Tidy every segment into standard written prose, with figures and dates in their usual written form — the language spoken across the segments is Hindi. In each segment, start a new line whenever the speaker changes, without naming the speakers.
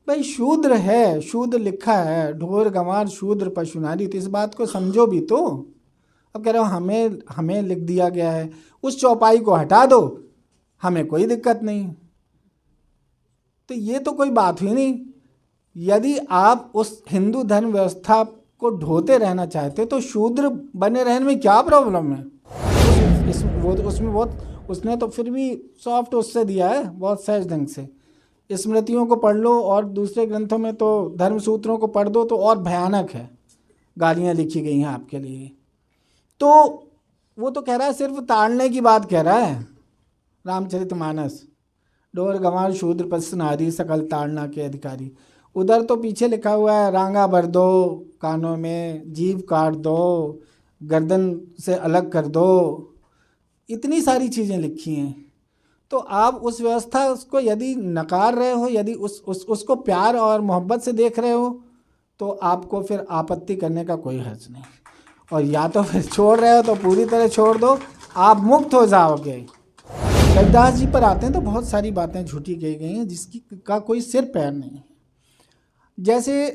भाई शूद्र है, शूद्र लिखा है, ढोर गंवार शूद्र पशु नारी, तो इस बात को समझो भी तो। अब कह रहे हो हमें हमें लिख दिया गया है, उस चौपाई को हटा दो, हमें कोई दिक्कत नहीं। तो ये तो कोई बात हुई नहीं। यदि आप उस हिंदू धर्म व्यवस्था को ढोते रहना चाहते तो शूद्र बने रहने में क्या प्रॉब्लम है? वो तो उसमें बहुत, उसने तो फिर भी सॉफ्ट उससे दिया है, बहुत सहज ढंग से। स्मृतियों को पढ़ लो और दूसरे ग्रंथों में तो धर्म सूत्रों को पढ़ दो तो और भयानक है, गालियाँ लिखी गई हैं आपके लिए। तो वो तो कह रहा है सिर्फ ताड़ने की बात कह रहा है, रामचरितमानस, डोर गंवार शूद्र पशु नारी सकल ताड़ना के अधिकारी। उधर तो पीछे लिखा हुआ है रांगा भर दो कानों में, जीभ काट दो, गर्दन से अलग कर दो, इतनी सारी चीज़ें लिखी हैं। तो आप उस व्यवस्था उसको यदि नकार रहे हो, यदि उसको प्यार और मोहब्बत से देख रहे हो, तो आपको फिर आपत्ति करने का कोई हर्ज नहीं। और या तो फिर छोड़ रहे हो तो पूरी तरह छोड़ दो, आप मुक्त हो जाओगे। रविदास जी पर आते हैं तो बहुत सारी बातें झूठी कही गई हैं जिसकी का कोई सिर पैर नहीं है। जैसे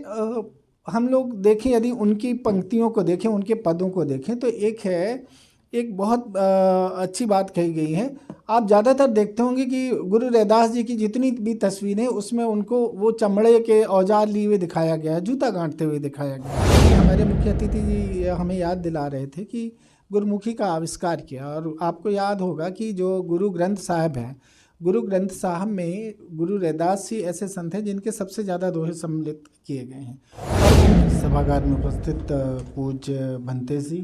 हम लोग देखें, यदि उनकी पंक्तियों को देखें, उनके पदों को देखें, तो एक है, एक बहुत अच्छी बात कही गई है। आप ज़्यादातर देखते होंगे कि गुरु रैदास जी की जितनी भी तस्वीरें, उसमें उनको वो चमड़े के औजार लिए हुए दिखाया गया है, जूता गांठते हुए दिखाया गया है। हमारे मुख्य अतिथि जी हमें याद दिला रहे थे कि गुरुमुखी का आविष्कार किया। और आपको याद होगा कि जो गुरु ग्रंथ साहब हैं, गुरु ग्रंथ साहब में गुरु रैदास जी ऐसे संत हैं जिनके सबसे ज़्यादा दोहे सम्मिलित किए गए हैं। सभागार में उपस्थित पूज्य भंते जी,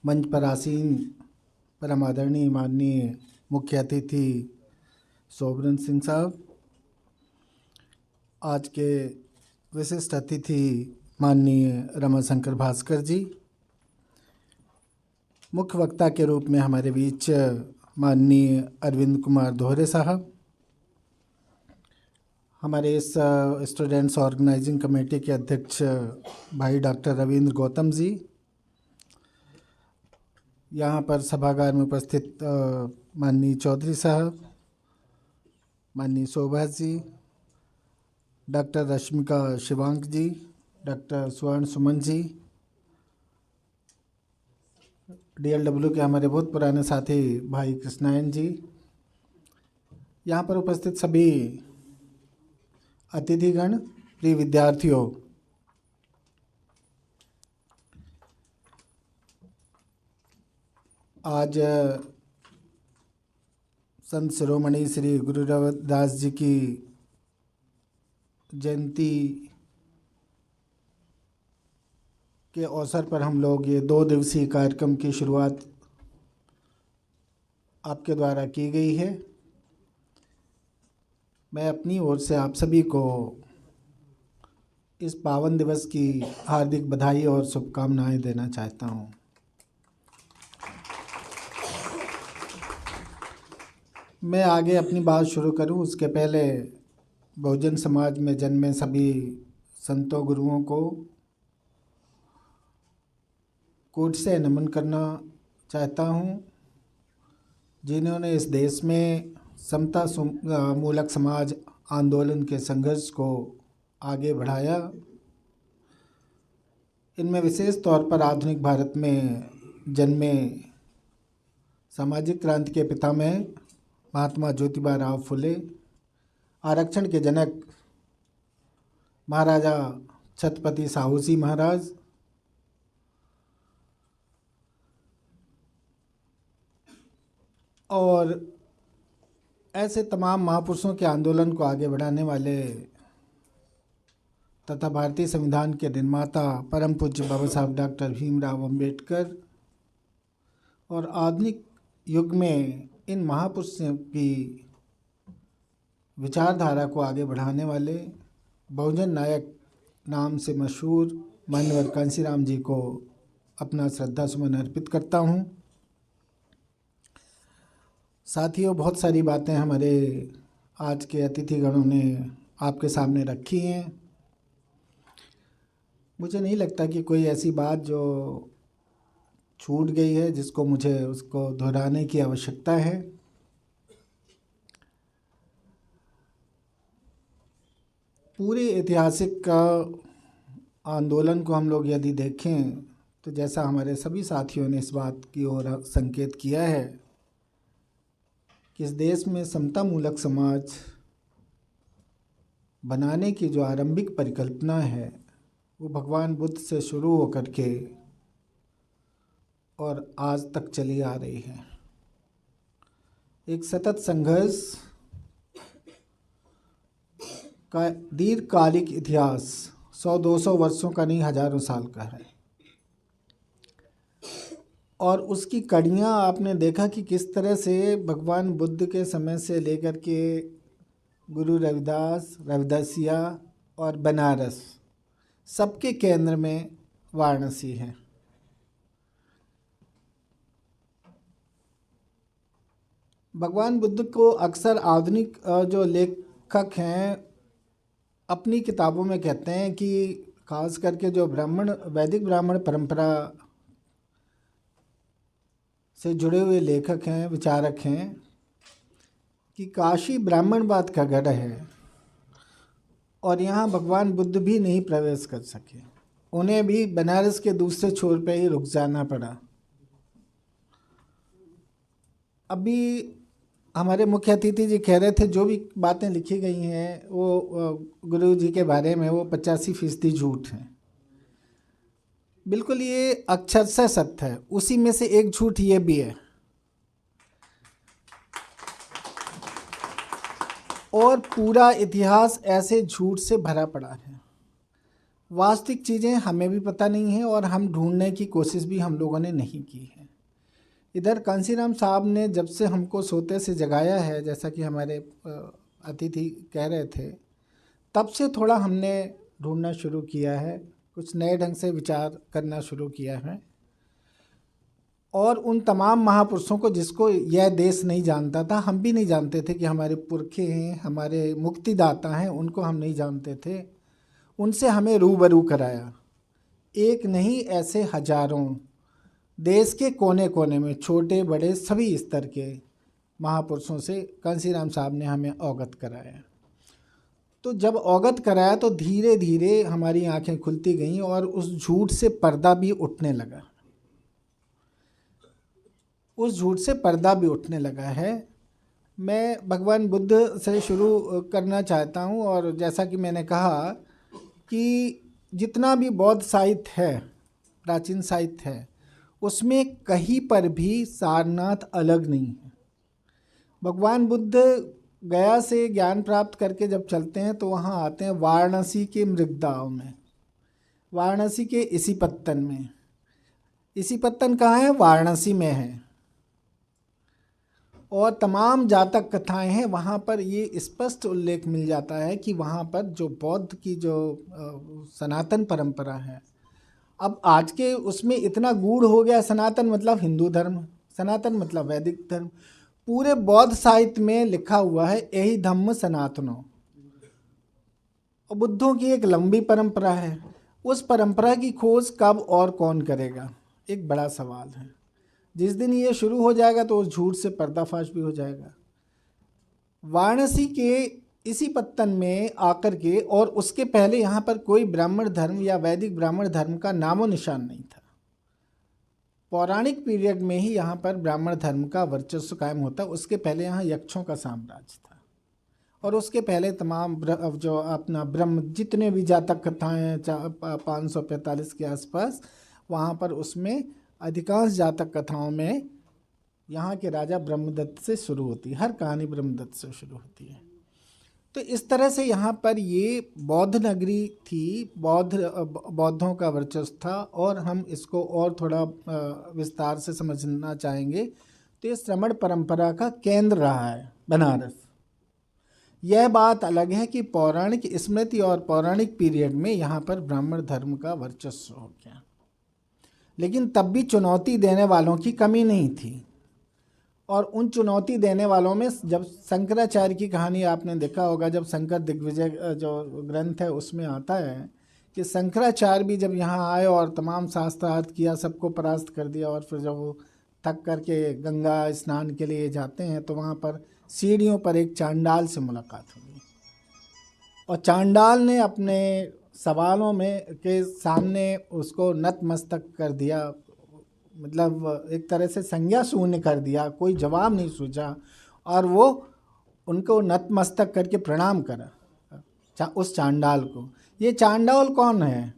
मंच पर आसीन परम आदरणीय माननीय मुख्य अतिथि सोबरन सिंह साहब, आज के विशिष्ट अतिथि माननीय रमाशंकर भास्कर जी, मुख्य वक्ता के रूप में हमारे बीच माननीय अरविंद कुमार दोहरे साहब, हमारे इस स्टूडेंट्स ऑर्गेनाइजिंग कमेटी के अध्यक्ष भाई डॉक्टर रविंद्र गौतम जी, यहाँ पर सभागार में उपस्थित माननीय चौधरी साहब, माननीय शोभा जी, डॉक्टर रश्मिका शिवांक जी, डॉक्टर स्वर्ण सुमन जी, DLW के हमारे बहुत पुराने साथी भाई कृष्णायन जी, यहाँ पर उपस्थित सभी अतिथिगण, प्रिय विद्यार्थियों, आज संत शिरोमणि श्री गुरु रविदास जी की जयंती के अवसर पर हम लोग ये 2 दिवसीय कार्यक्रम की शुरुआत आपके द्वारा की गई है। मैं अपनी ओर से आप सभी को इस पावन दिवस की हार्दिक बधाई और शुभकामनाएं देना चाहता हूं। मैं आगे अपनी बात शुरू करूं उसके पहले बहुजन समाज में जन्मे सभी संतों गुरुओं को कोट से नमन करना चाहता हूं, जिन्होंने इस देश में समता मूलक समाज आंदोलन के संघर्ष को आगे बढ़ाया। इनमें विशेष तौर पर आधुनिक भारत में जन्मे सामाजिक क्रांति के पितामह महात्मा ज्योतिबा राव फुले, आरक्षण के जनक महाराजा छत्रपति साहू जी महाराज, और ऐसे तमाम महापुरुषों के आंदोलन को आगे बढ़ाने वाले तथा भारतीय संविधान के निर्माता परम पूज्य बाबा साहब डॉक्टर भीमराव अंबेडकर, और आधुनिक युग में इन महापुरुषों की विचारधारा को आगे बढ़ाने वाले बहुजन नायक नाम से मशहूर माननीय कांशीराम जी को अपना श्रद्धा सुमन अर्पित करता हूँ। साथियों, बहुत सारी बातें हमारे आज के अतिथिगणों ने आपके सामने रखी हैं। मुझे नहीं लगता कि कोई ऐसी बात जो छूट गई है जिसको मुझे उसको दोहराने की आवश्यकता है। पूरे ऐतिहासिक आंदोलन को हम लोग यदि देखें तो जैसा हमारे सभी साथियों ने इस बात की ओर संकेत किया है कि इस देश में समता मूलक समाज बनाने की जो आरंभिक परिकल्पना है वो भगवान बुद्ध से शुरू होकर के और आज तक चली आ रही है। एक सतत संघर्ष का दीर्घकालिक इतिहास 100-200 वर्षों का नहीं, हजारों साल का है। और उसकी कड़ियाँ आपने देखा कि किस तरह से भगवान बुद्ध के समय से लेकर के गुरु रविदास, रविदासिया और बनारस, सबके केंद्र में वाराणसी है। भगवान बुद्ध को अक्सर आधुनिक जो लेखक हैं अपनी किताबों में कहते हैं कि खास करके जो वैदिक ब्राह्मण परंपरा से जुड़े हुए लेखक हैं, विचारक हैं, कि काशी ब्राह्मणवाद का गढ़ है और यहाँ भगवान बुद्ध भी नहीं प्रवेश कर सके। उन्हें भी बनारस के दूसरे छोर पे ही रुक जाना पड़ा। अभी हमारे मुख्य अतिथि जी कह रहे थे जो भी बातें लिखी गई हैं वो गुरु जी के बारे में वो 85% झूठ हैं। बिल्कुल ये अक्षरशः सत्य है। उसी में से एक झूठ ये भी है। और पूरा इतिहास ऐसे झूठ से भरा पड़ा है। वास्तविक चीज़ें हमें भी पता नहीं है और हम ढूंढने की कोशिश भी हम लोगों ने नहीं की है। इधर कांसीराम साहब ने जब से हमको सोते से जगाया है, जैसा कि हमारे अतिथि कह रहे थे, तब से थोड़ा हमने ढूंढना शुरू किया है, कुछ नए ढंग से विचार करना शुरू किया है। और उन तमाम महापुरुषों को जिसको यह देश नहीं जानता था, हम भी नहीं जानते थे कि हमारे पुरखे हैं, हमारे मुक्तिदाता हैं, उनको हम नहीं जानते थे, उनसे हमें रूबरू कराया। एक नहीं, ऐसे हजारों देश के कोने कोने में छोटे बड़े सभी स्तर के महापुरुषों से कांसीराम साहब ने हमें अवगत कराया। तो जब अवगत कराया तो धीरे धीरे हमारी आंखें खुलती गईं और उस झूठ से पर्दा भी उठने लगा। उस झूठ से पर्दा भी उठने लगा है। मैं भगवान बुद्ध से शुरू करना चाहता हूँ। और जैसा कि मैंने कहा कि जितना भी बौद्ध साहित्य है, प्राचीन साहित्य है, उसमें कहीं पर भी सारनाथ अलग नहीं है। भगवान बुद्ध गया से ज्ञान प्राप्त करके जब चलते हैं तो वहाँ आते हैं वाराणसी के मृगदाव में, वाराणसी के इसीपत्तन में। इसीपत्तन कहाँ है? वाराणसी में है। और तमाम जातक कथाएं हैं वहाँ पर, ये स्पष्ट उल्लेख मिल जाता है कि वहाँ पर जो बौद्ध की जो सनातन परंपरा है, अब आज के उसमें इतना गूढ़ हो गया। सनातन मतलब हिंदू धर्म, सनातन मतलब वैदिक धर्म। पूरे बौद्ध साहित्य में लिखा हुआ है यही धम्म सनातनो। और बुद्धों की एक लंबी परंपरा है। उस परंपरा की खोज कब और कौन करेगा, एक बड़ा सवाल है। जिस दिन ये शुरू हो जाएगा तो उस झूठ से पर्दाफाश भी हो जाएगा। वाराणसी के इसी पत्तन में आकर के, और उसके पहले यहाँ पर कोई ब्राह्मण धर्म या वैदिक ब्राह्मण धर्म का नामो निशान नहीं था। पौराणिक पीरियड में ही यहाँ पर ब्राह्मण धर्म का वर्चस्व कायम होता। उसके पहले यहाँ यक्षों का साम्राज्य था। और उसके पहले तमाम जो अपना ब्रह्म जितने भी जातक कथाएँ हैं 545 के आसपास, वहाँ पर उसमें अधिकांश जातक कथाओं में यहाँ के राजा ब्रह्मदत्त से शुरू होती है। हर कहानी ब्रह्मदत्त से शुरू होती है। तो इस तरह से यहाँ पर ये बौद्ध नगरी थी, बौद्धों का वर्चस्व था। और हम इसको और थोड़ा विस्तार से समझना चाहेंगे तो ये श्रमण परंपरा का केंद्र रहा है बनारस। यह बात अलग है कि पौराणिक स्मृति और पौराणिक पीरियड में यहाँ पर ब्राह्मण धर्म का वर्चस्व हो गया, लेकिन तब भी चुनौती देने वालों की कमी नहीं थी। और उन चुनौती देने वालों में जब शंकराचार्य की कहानी आपने देखा होगा, जब शंकर दिग्विजय जो ग्रंथ है उसमें आता है कि शंकराचार्य भी जब यहाँ आए और तमाम शास्त्रार्थ किया, सबको परास्त कर दिया, और फिर जब वो थक करके गंगा स्नान के लिए जाते हैं तो वहाँ पर सीढ़ियों पर एक चांडाल से मुलाकात हुई। और चांडाल ने अपने सवालों में के सामने उसको नतमस्तक कर दिया, मतलब एक तरह से संज्ञा शून्य कर दिया, कोई जवाब नहीं सूझा और वो उनको नतमस्तक करके प्रणाम करा उस चांडाल को। ये चांडाल कौन है?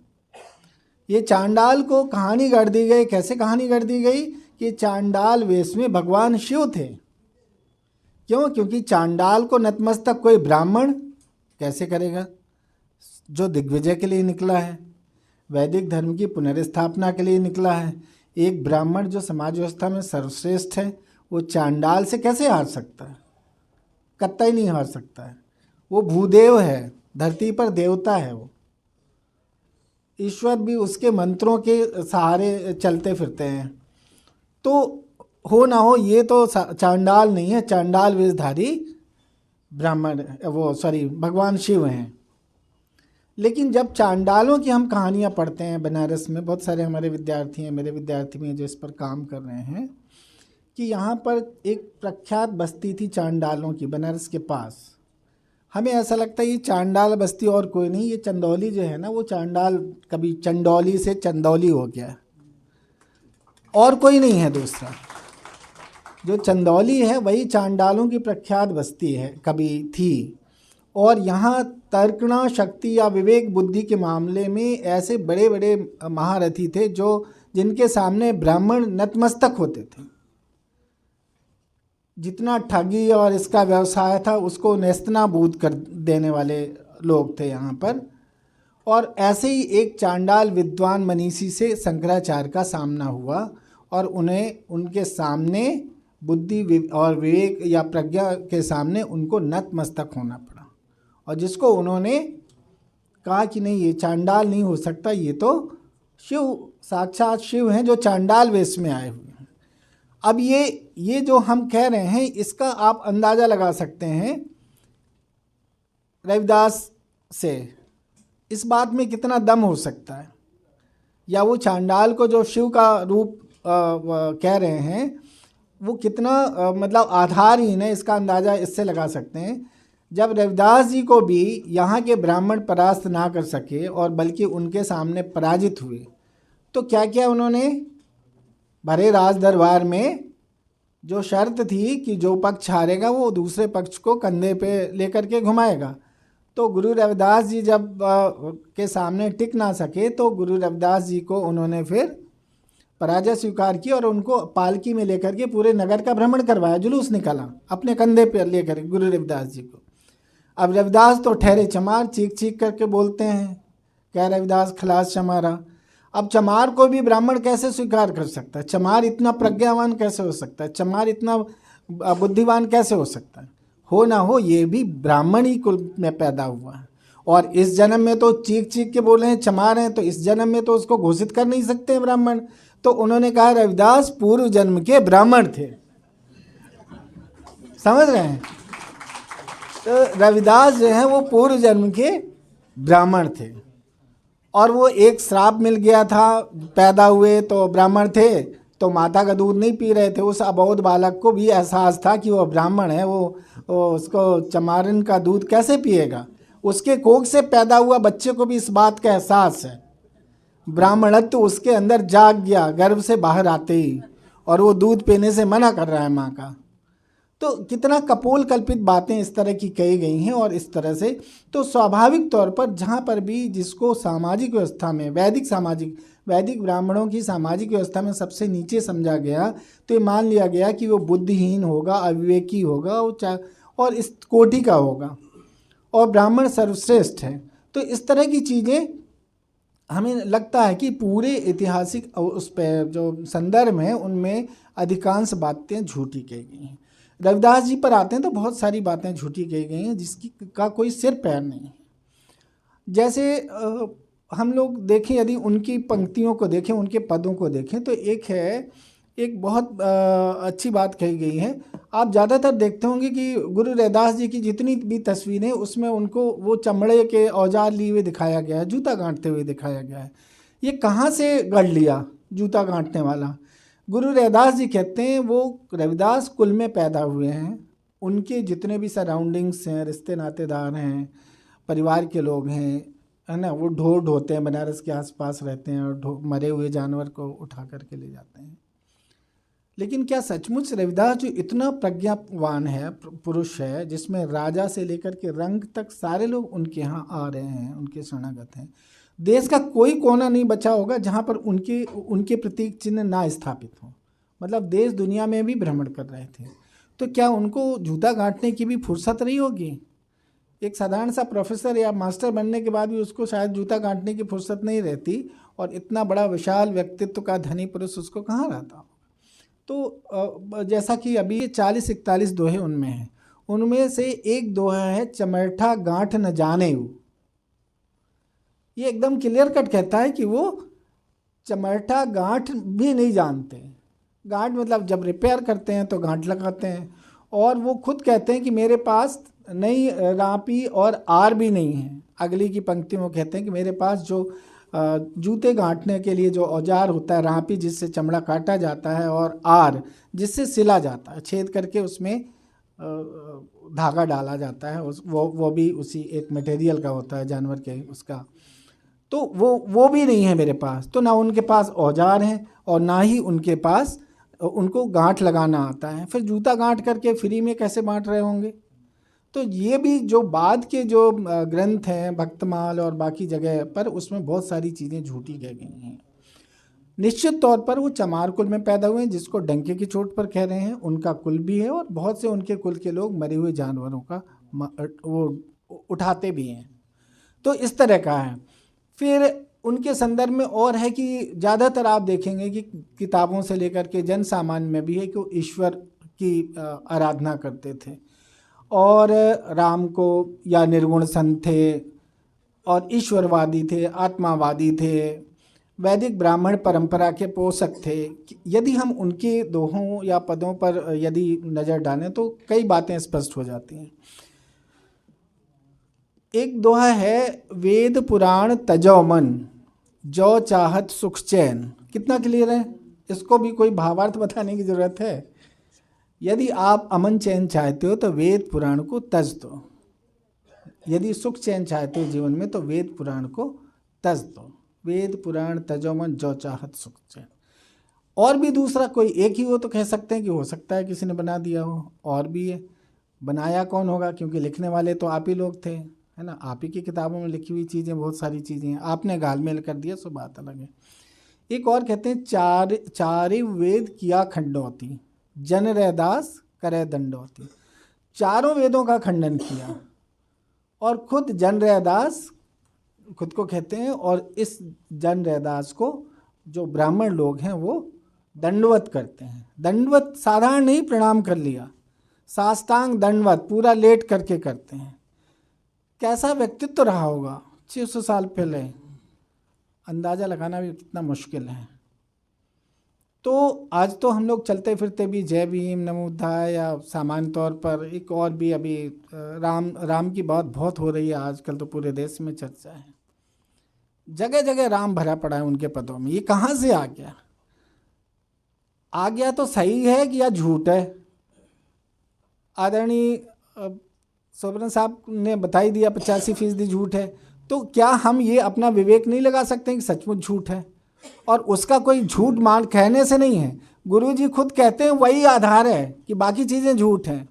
ये चांडाल को कहानी गढ़ दी गई। कैसे कहानी गढ़ दी गई कि चांडाल वेश में भगवान शिव थे। क्यों? क्योंकि चांडाल को नतमस्तक कोई ब्राह्मण कैसे करेगा जो दिग्विजय के लिए निकला है, वैदिक धर्म की पुनर्स्थापना के लिए निकला है। एक ब्राह्मण जो समाज व्यवस्था में सर्वश्रेष्ठ है, वो चांडाल से कैसे हार सकता है? कतई नहीं हार सकता है। वो भूदेव है, धरती पर देवता है। वो ईश्वर भी उसके मंत्रों के सहारे चलते फिरते हैं। तो हो ना हो, ये तो चांडाल नहीं है, चांडाल वेशधारी ब्राह्मण, वो सॉरी भगवान शिव हैं। लेकिन जब चांडालों की हम कहानियाँ पढ़ते हैं, बनारस में बहुत सारे हमारे विद्यार्थी हैं, मेरे विद्यार्थी में जो इस पर काम कर रहे हैं, कि यहाँ पर एक प्रख्यात बस्ती थी चांडालों की, बनारस के पास। हमें ऐसा लगता है ये चांडाल बस्ती और कोई नहीं, ये चंदौली जो है ना, वो चांडाल कभी चंदौली से चंदौली हो गया, और कोई नहीं है दूसरा। जो चंदौली है वही चांडालों की प्रख्यात बस्ती है, कभी थी। और यहाँ तर्कणा शक्ति या विवेक बुद्धि के मामले में ऐसे बड़े बड़े महारथी थे जो जिनके सामने ब्राह्मण नतमस्तक होते थे। जितना ठगी और इसका व्यवसाय था उसको नेस्तनाबूद कर देने वाले लोग थे यहाँ पर। और ऐसे ही एक चांडाल विद्वान मनीषी से शंकराचार्य का सामना हुआ और उन्हें उनके सामने बुद्धि और विवेक या प्रज्ञा के सामने उनको नतमस्तक होना पड़ा। और जिसको उन्होंने कहा कि नहीं, ये चांडाल नहीं हो सकता, ये तो शिव, साक्षात शिव हैं जो चांडाल वेश में आए हुए हैं। अब ये जो हम कह रहे हैं, इसका आप अंदाज़ा लगा सकते हैं रविदास से, इस बात में कितना दम हो सकता है। या वो चांडाल को जो शिव का रूप कह रहे हैं, वो कितना मतलब आधारहीन है, इसका अंदाज़ा इससे लगा सकते हैं। जब रविदास जी को भी यहाँ के ब्राह्मण परास्त ना कर सके और बल्कि उनके सामने पराजित हुए, तो क्या क्या उन्होंने भरे राज दरबार में जो शर्त थी कि जो पक्ष हारेगा वो दूसरे पक्ष को कंधे पे लेकर के घुमाएगा। तो गुरु रविदास जी जब के सामने टिक ना सके तो गुरु रविदास जी को उन्होंने फिर पराजय स्वीकार की और उनको पालकी में लेकर के पूरे नगर का भ्रमण करवाया, जुलूस निकाला अपने कंधे पर लेकर गुरु रविदास जी को। अब रविदास तो ठहरे चमार, चीख चीख करके बोलते हैं, क्या रविदास खलास चमारा। अब चमार को भी ब्राह्मण कैसे स्वीकार कर सकता है? चमार इतना प्रज्ञावान कैसे हो सकता है? चमार इतना बुद्धिवान कैसे हो सकता है? हो ना हो, ये भी ब्राह्मण ही कुल में पैदा हुआ है। और इस जन्म में तो चीख चीख के बोले हैं चमार हैं, तो इस जन्म में तो उसको घोषित कर नहीं सकते हैं ब्राह्मण। तो उन्होंने कहा रविदास पूर्व जन्म के ब्राह्मण थे। समझ रहे हैं? तो रविदास जो है वो पूर्व जन्म के ब्राह्मण थे और वो एक श्राप मिल गया था, पैदा हुए तो ब्राह्मण थे तो माता का दूध नहीं पी रहे थे। उस अबोध बालक को भी एहसास था कि वो ब्राह्मण है, वो उसको चमारिन का दूध कैसे पिएगा। उसके कोख से पैदा हुआ बच्चे को भी इस बात का एहसास है, ब्राह्मणत्व उसके अंदर जाग गया गर्भ से बाहर आते ही, और वो दूध पीने से मना कर रहा है माँ का। तो कितना कपोल कल्पित बातें इस तरह की कही गई हैं। और इस तरह से तो स्वाभाविक तौर पर जहाँ पर भी जिसको सामाजिक व्यवस्था में वैदिक ब्राह्मणों की सामाजिक व्यवस्था में सबसे नीचे समझा गया, तो ये मान लिया गया कि वो बुद्धिहीन होगा, अविवेकी होगा और इस कोटि का होगा और ब्राह्मण सर्वश्रेष्ठ है। तो इस तरह की चीज़ें हमें लगता है कि पूरे ऐतिहासिक उस पर जो संदर्भ हैं उनमें अधिकांश बातें झूठी कही गई हैं। रविदास जी पर आते हैं तो बहुत सारी बातें झूठी कही गई हैं जिसकी का कोई सिर पैर नहीं है। जैसे हम लोग देखें, यदि उनकी पंक्तियों को देखें, उनके पदों को देखें, तो एक बहुत अच्छी बात कही गई है। आप ज़्यादातर देखते होंगे कि गुरु रविदास जी की जितनी भी तस्वीरें उसमें उनको वो चमड़े के औजार लिए हुए दिखाया गया है, जूता गांठते हुए दिखाया गया है। ये कहाँ से गढ़ लिया जूता गांठने वाला? गुरु रविदास जी कहते हैं वो रविदास कुल में पैदा हुए हैं, उनके जितने भी सराउंडिंग्स हैं, रिश्ते नातेदार हैं, परिवार के लोग हैं, है ना, वो ढोर ढोते हैं, बनारस के आसपास रहते हैं और मरे हुए जानवर को उठा करके ले जाते हैं। लेकिन क्या सचमुच रविदास जो इतना प्रज्ञावान है, पुरुष है, जिसमें राजा से लेकर के रंग तक सारे लोग उनके यहाँ आ रहे हैं, उनके शरणागत हैं, देश का कोई कोना नहीं बचा होगा जहाँ पर उनके उनके प्रतीक चिन्ह ना स्थापित हो। मतलब देश दुनिया में भी भ्रमण कर रहे थे, तो क्या उनको जूता गांठने की भी फुर्सत रही होगी? एक साधारण सा प्रोफेसर या मास्टर बनने के बाद भी उसको शायद जूता गांठने की फुर्सत नहीं रहती, और इतना बड़ा विशाल व्यक्तित्व का धनी पुरुष उसको कहाँ रहता? तो जैसा कि अभी 40-41 दोहे उनमें हैं, उनमें से एक दोहा है चमैठा गांठ न जाने वो। ये एकदम क्लियर कट कहता है कि वो चमैठा गांठ भी नहीं जानते। गांठ मतलब जब रिपेयर करते हैं तो गांठ लगाते हैं, और वो खुद कहते हैं कि मेरे पास नई रापी और आर भी नहीं है। अगली की पंक्ति में कहते हैं कि मेरे पास जो जूते गांठने के लिए जो औजार होता है, रापी जिससे चमड़ा काटा जाता है और आर जिससे सिला जाता है, छेद करके उसमें धागा डाला जाता है, वो भी उसी एक मटेरियल का होता है, जानवर के उसका, तो वो भी नहीं है मेरे पास। तो ना उनके पास औजार हैं और ना ही उनके पास उनको गांठ लगाना आता है। फिर जूता गांठ करके फ्री में कैसे बांट रहे होंगे? तो ये भी जो बाद के जो ग्रंथ हैं, भक्तमाल और बाकी जगह पर, उसमें बहुत सारी चीज़ें झूठी कह गई हैं। निश्चित तौर पर वो चमार कुल में पैदा हुए, जिसको डंके की चोट पर कह रहे हैं, उनका कुल भी है, और बहुत से उनके कुल के लोग मरे हुए जानवरों का वो उठाते भी हैं। तो इस तरह का है। फिर उनके संदर्भ में और है कि ज़्यादातर आप देखेंगे कि किताबों से लेकर के जन सामान्य में भी है कि वो ईश्वर की आराधना करते थे, और राम को या निर्गुण संत थे, और ईश्वरवादी थे, आत्मावादी थे, वैदिक ब्राह्मण परंपरा के पोषक थे। यदि हम उनके दोहों या पदों पर यदि नज़र डालें तो कई बातें स्पष्ट हो जाती हैं। एक दोहा है, वेद पुराण तजो मन, जो चाहत सुख चैन। कितना क्लियर है? इसको भी कोई भावार्थ बताने की ज़रूरत है? यदि आप अमन चैन चाहते हो तो वेद पुराण को तज दो, यदि सुख चैन चाहते हो जीवन में तो वेद पुराण को तज दो। वेद पुराण तजो मन, जो चाहत सुख चैन। और भी दूसरा कोई एक ही हो तो कह सकते हैं कि हो सकता है किसी ने बना दिया हो, और भी है। बनाया कौन होगा? क्योंकि लिखने वाले तो आप ही लोग थे, है ना। आप ही की किताबों में लिखी हुई चीज़ें, बहुत सारी चीज़ें हैं, आपने घालमेल कर दिया, सो बात अलग है। एक और कहते हैं, चारि वेद किया खंडौती, जन रैदास करे दंडौती। चारों वेदों का खंडन किया, और खुद जन रैदास खुद को कहते हैं, और इस जन रैदास को जो ब्राह्मण लोग हैं वो दंडवत करते हैं। दंडवत साधारण नहीं, प्रणाम कर लिया, साष्टांग दंडवत पूरा लेट करके करते हैं। कैसा व्यक्तित्व रहा होगा 600 साल पहले, अंदाज़ा लगाना भी कितना मुश्किल है। तो आज तो हम लोग चलते फिरते भी जय भीम, नमो बुद्धाय, या सामान्य तौर पर एक और भी अभी राम की बात बहुत हो रही है आजकल, तो पूरे देश में चर्चा है, जगह जगह राम भरा पड़ा है उनके पदों में। ये कहाँ से आ गया? आ गया तो सही है कि या झूठ है? आदरणीय सोबरन साहब ने बता ही दिया 85% झूठ है। तो क्या हम ये अपना विवेक नहीं लगा सकते कि सचमुच झूठ है? और उसका कोई झूठ मान कहने से नहीं है, गुरुजी खुद कहते हैं वही आधार है कि बाकी चीज़ें झूठ हैं।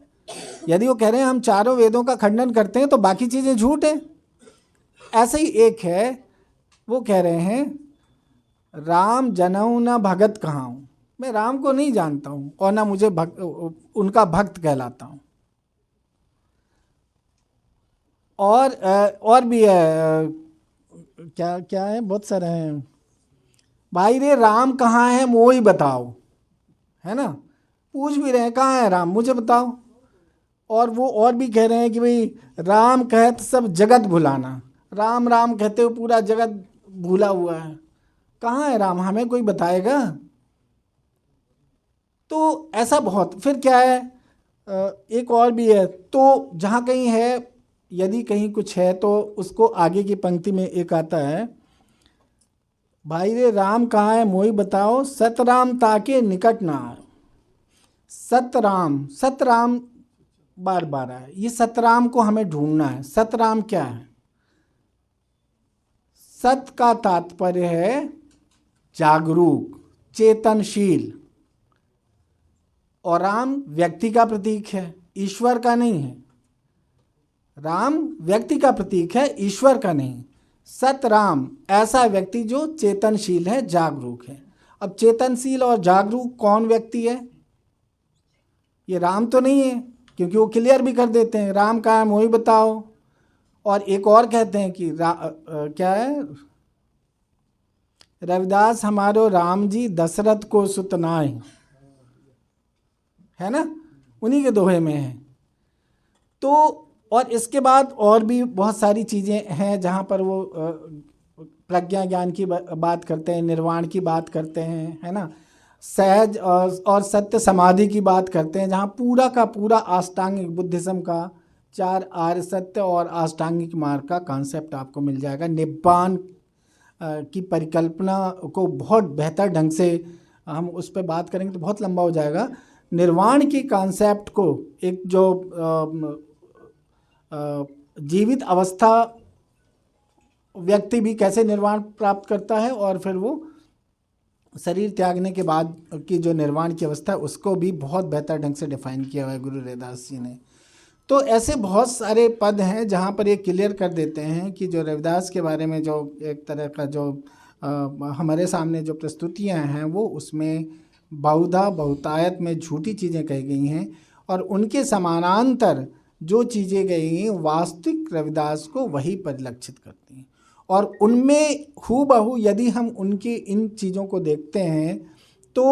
यदि वो कह रहे हैं हम चारों वेदों का खंडन करते हैं तो बाकी चीज़ें झूठ हैं। ऐसे ही एक है, वो कह रहे हैं राम जनऊ न भगत कहाऊँ। मैं राम को नहीं जानता हूँ और ना मुझे उनका भक्त कहलाता हूँ। और भी है, क्या क्या है, बहुत सारे हैं। भाई रे राम कहाँ है वो ही बताओ, है ना। पूछ भी रहे हैं कहाँ है राम, मुझे बताओ। और वो और भी कह रहे हैं कि भाई राम कहत सब जगत भुलाना, राम राम कहते हो पूरा जगत भूला हुआ है। कहाँ है राम, हमें कोई बताएगा? तो ऐसा बहुत। फिर क्या है, एक और भी है, तो जहाँ कहीं है, यदि कहीं कुछ है तो उसको आगे की पंक्ति में एक आता है, भाई रे राम कहाँ है मोई बताओ, सतराम ताके निकट ना आए। सतराम बार बार आए, ये सतराम को हमें ढूंढना है। सतराम क्या है? सत का तात्पर्य है जागरूक, चेतनशील। और राम व्यक्ति का प्रतीक है, ईश्वर का नहीं है। राम व्यक्ति का प्रतीक है, ईश्वर का नहीं। सतराम ऐसा व्यक्ति जो चेतनशील है, जागरूक है। अब चेतनशील और जागरूक कौन व्यक्ति है? ये राम तो नहीं है, क्योंकि वो क्लियर भी कर देते हैं राम का है वही बताओ। और एक और कहते हैं कि क्या है, रविदास हमारो राम जी दशरथ को सुतनाए, है ना, उन्हीं के दोहे में है। तो और इसके बाद और भी बहुत सारी चीज़ें हैं जहाँ पर वो प्रज्ञा ज्ञान की बात करते हैं, निर्वाण की बात करते हैं, है ना, सहज और सत्य समाधि की बात करते हैं, जहाँ पूरा का पूरा अष्टांगिक बुद्धिज्म का 4 आर्य सत्य और अष्टांगिक मार्ग का कॉन्सेप्ट आपको मिल जाएगा। निब्बान की परिकल्पना को बहुत बेहतर ढंग से हम उस पर बात करेंगे तो बहुत लंबा हो जाएगा। निर्वाण की कॉन्सेप्ट को एक जो जीवित अवस्था व्यक्ति भी कैसे निर्वाण प्राप्त करता है, और फिर वो शरीर त्यागने के बाद की जो निर्वाण की अवस्था है उसको भी बहुत बेहतर ढंग से डिफाइन किया हुआ है गुरु रविदास जी ने। तो ऐसे बहुत सारे पद हैं जहाँ पर ये क्लियर कर देते हैं कि जो रविदास के बारे में जो एक तरह का जो हमारे सामने जो प्रस्तुतियाँ हैं वो उसमें बहुधा बहुतायत में झूठी चीज़ें कही गई हैं, और उनके समानांतर जो चीज़ें गई हैं वास्तविक रविदास को वही परिलक्षित करती हैं। और उनमें हूबहू यदि हम उनकी इन चीज़ों को देखते हैं तो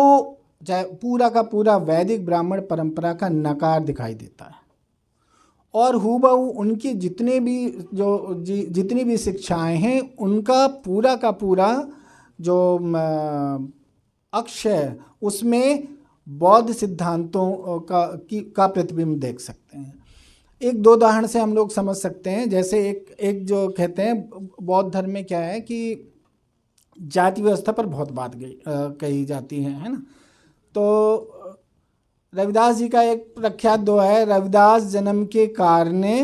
चाहे पूरा का पूरा वैदिक ब्राह्मण परंपरा का नकार दिखाई देता है, और हूबहू उनकी जितने भी जितनी भी शिक्षाएं हैं उनका पूरा का पूरा जो अक्ष है उसमें बौद्ध सिद्धांतों का प्रतिबिंब देख सकते हैं। एक दो उदाहरण से हम लोग समझ सकते हैं। जैसे एक जो कहते हैं बौद्ध धर्म में क्या है कि जाति व्यवस्था पर बहुत बात कही जाती है ना। तो रविदास जी का एक प्रख्यात दोहा है, रविदास जन्म के कारणे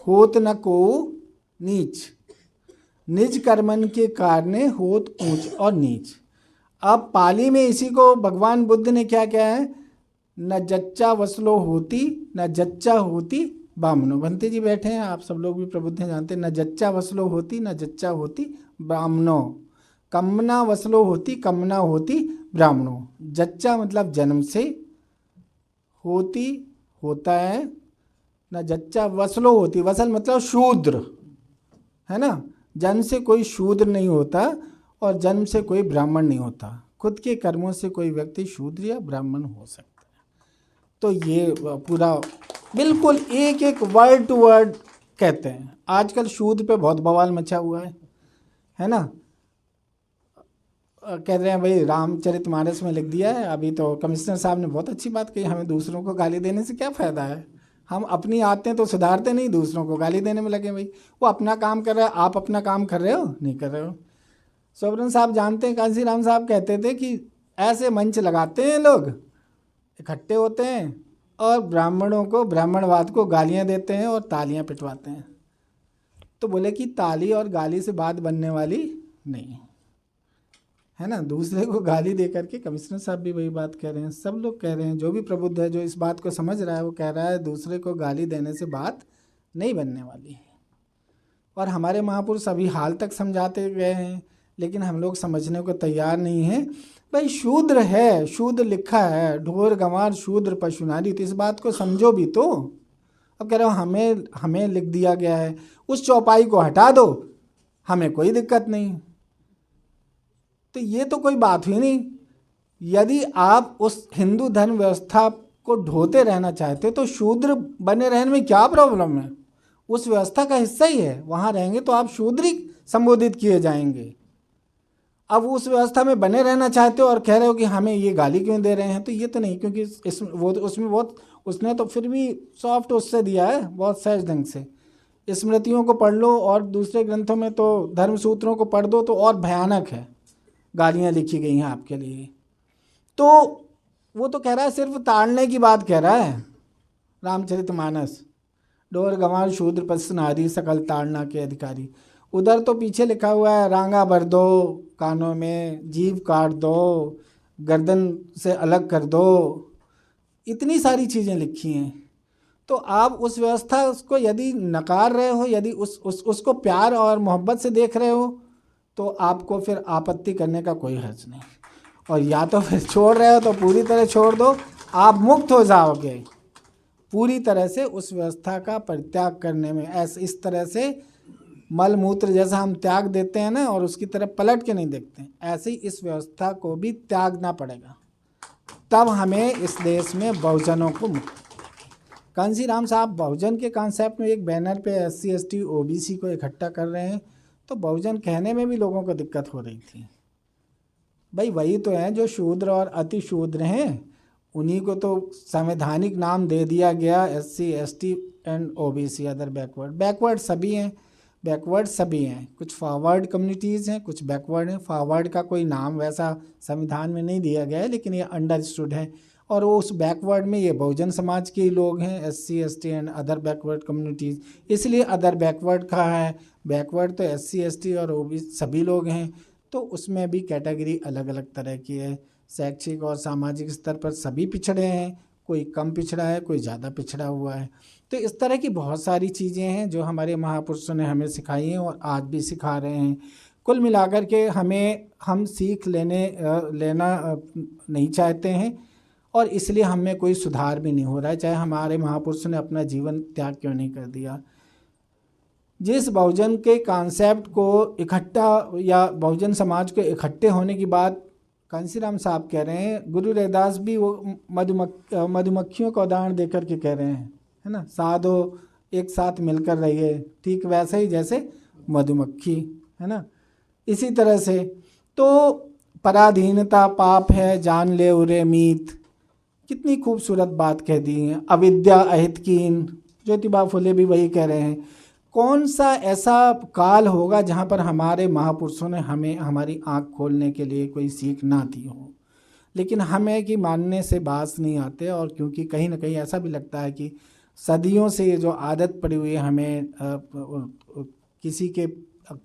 होत न को नीच, निज कर्मन के कारणे होत ऊंच और नीच। अब पाली में इसी को भगवान बुद्ध ने क्या क्या है, न जच्चा वसलो होती न जच्चा होती ब्राह्मणों। भंते जी बैठे हैं, आप सब लोग भी प्रबुद्ध हैं, जानते हैं, न जच्चा वसलो होती न जच्चा होती ब्राह्मणों, कमना वसलो होती कमना होती ब्राह्मणों। जच्चा मतलब जन्म से, होती होता है, न जच्चा वसलो होती, वसल मतलब शूद्र, है ना, जन्म से कोई शूद्र नहीं होता और जन्म से कोई ब्राह्मण नहीं होता। खुद के कर्मों से कोई व्यक्ति शूद्र या ब्राह्मण हो सकता है। तो ये पूरा बिल्कुल एक एक वर्ड टू वर्ड कहते हैं। आजकल शूद्र पे बहुत बवाल मचा हुआ है ना। कह रहे हैं भाई रामचरितमानस में लिख दिया है। अभी तो कमिश्नर साहब ने बहुत अच्छी बात कही, हमें दूसरों को गाली देने से क्या फ़ायदा है, हम अपनी आदतें तो सुधारते नहीं, दूसरों को गाली देने में लगे। भाई वो अपना काम कर रहा है, आप अपना काम कर रहे हो, नहीं कर रहे हो। सोबरन साहब जानते हैं, कांसी राम साहब कहते थे कि ऐसे मंच लगाते हैं लोग, इकट्ठे होते हैं और ब्राह्मणों को, ब्राह्मणवाद को गालियां देते हैं और तालियां पिटवाते हैं। तो बोले कि ताली और गाली से बात बनने वाली नहीं है ना। दूसरे को गाली दे करके, कमिश्नर साहब भी वही बात कह रहे हैं, सब लोग कह रहे हैं, जो भी प्रबुद्ध है, जो इस बात को समझ रहा है वो कह रहा है दूसरे को गाली देने से बात नहीं बनने वाली है। और हमारे महापुरुष अभी हाल तक समझाते गए हैं, लेकिन हम लोग समझने को तैयार नहीं हैं। भाई शूद्र है, शूद्र लिखा है, ढोर गंवार शूद्र पशु नारी, तो इस बात को समझो भी तो। अब कह रहे हो हमें लिख दिया गया है, उस चौपाई को हटा दो, हमें कोई दिक्कत नहीं। तो ये तो कोई बात हुई नहीं। यदि आप उस हिंदू धर्म व्यवस्था को ढोते रहना चाहते तो शूद्र बने रहने में क्या प्रॉब्लम है, उस व्यवस्था का हिस्सा ही है, वहाँ रहेंगे तो आप शूद्र ही संबोधित किए जाएंगे। अब उस व्यवस्था में बने रहना चाहते हो और कह रहे हो कि हमें ये गाली क्यों दे रहे हैं, तो ये तो नहीं, क्योंकि उसमें बहुत, उसने तो फिर भी सॉफ्ट उससे दिया है, बहुत सहज ढंग से। स्मृतियों को पढ़ लो और दूसरे ग्रंथों में तो धर्म सूत्रों को पढ़ दो तो और भयानक है, गालियाँ लिखी गई हैं आपके लिए। तो वो तो कह रहा है सिर्फ ताड़ने की बात कह रहा है रामचरितमानस, ढोर गंवार शूद्र पशु नारी सकल ताड़ना के अधिकारी। उधर तो पीछे लिखा हुआ है रांगा भर दो कानों में, जीभ काट दो, गर्दन से अलग कर दो, इतनी सारी चीज़ें लिखी हैं। तो आप उस व्यवस्था को यदि नकार रहे हो, यदि उसको प्यार और मोहब्बत से देख रहे हो, तो आपको फिर आपत्ति करने का कोई हर्ज नहीं। और या तो फिर छोड़ रहे हो तो पूरी तरह छोड़ दो, आप मुक्त हो जाओगे पूरी तरह से उस व्यवस्था का परित्याग करने में। ऐसे इस तरह से मल मूत्र जैसा हम त्याग देते हैं ना, और उसकी तरफ पलट के नहीं देखते, ऐसे ही इस व्यवस्था को भी त्यागना पड़ेगा, तब हमें इस देश में बहुजनों को मुक्त। कांसीराम साहब बहुजन के कॉन्सेप्ट में एक बैनर पे SC ST OBC को इकट्ठा कर रहे हैं, तो बहुजन कहने में भी लोगों को दिक्कत हो रही थी। भाई वही तो हैं जो शूद्र और अति शूद्र हैं, उन्हीं को तो संवैधानिक नाम दे दिया गया SC ST and OBC, other backward सभी हैं, बैकवर्ड सभी हैं। कुछ फॉरवर्ड कम्युनिटीज़ हैं, कुछ बैकवर्ड हैं। फॉरवर्ड का कोई नाम वैसा संविधान में नहीं दिया गया है, लेकिन ये अंडरस्टूड है। और वो उस बैकवर्ड में ये बहुजन समाज के ही लोग हैं, SC ST and other backward communities, इसलिए अदर बैकवर्ड कहा है। बैकवर्ड तो SC ST और OBC सभी लोग हैं, तो उसमें भी कैटेगरी अलग अलग तरह की है। शैक्षिक और सामाजिक स्तर पर सभी पिछड़े हैं, कोई कम पिछड़ा है, कोई ज़्यादा पिछड़ा हुआ है। तो इस तरह की बहुत सारी चीज़ें हैं जो हमारे महापुरुषों ने हमें सिखाई हैं और आज भी सिखा रहे हैं। कुल मिलाकर के हम सीख लेना नहीं चाहते हैं, और इसलिए हमें कोई सुधार भी नहीं हो रहा है, चाहे हमारे महापुरुषों ने अपना जीवन त्याग क्यों नहीं कर दिया। जिस बहुजन के कॉन्सेप्ट को इकट्ठा या बहुजन समाज के इकट्ठे होने की बात कांसीराम साहब कह रहे हैं, गुरु रैदास भी वो मधुमक्खियों का उदाहरण देकर के कह रहे हैं, है ना, साधो एक साथ मिलकर रहिए, ठीक वैसे ही जैसे मधुमक्खी, है ना। इसी तरह से तो पराधीनता पाप है, जान ले उरे मीत, कितनी खूबसूरत बात कह दी है। अविद्या अहित कीन, ज्योतिबा फुले भी वही कह रहे हैं। कौन सा ऐसा काल होगा जहाँ पर हमारे महापुरुषों ने हमें हमारी आँख खोलने के लिए कोई सीख ना दी हो, लेकिन हमें कि मानने से बास नहीं आते। और क्योंकि कहीं ना कहीं ऐसा भी लगता है कि सदियों से ये जो आदत पड़ी हुई है हमें किसी के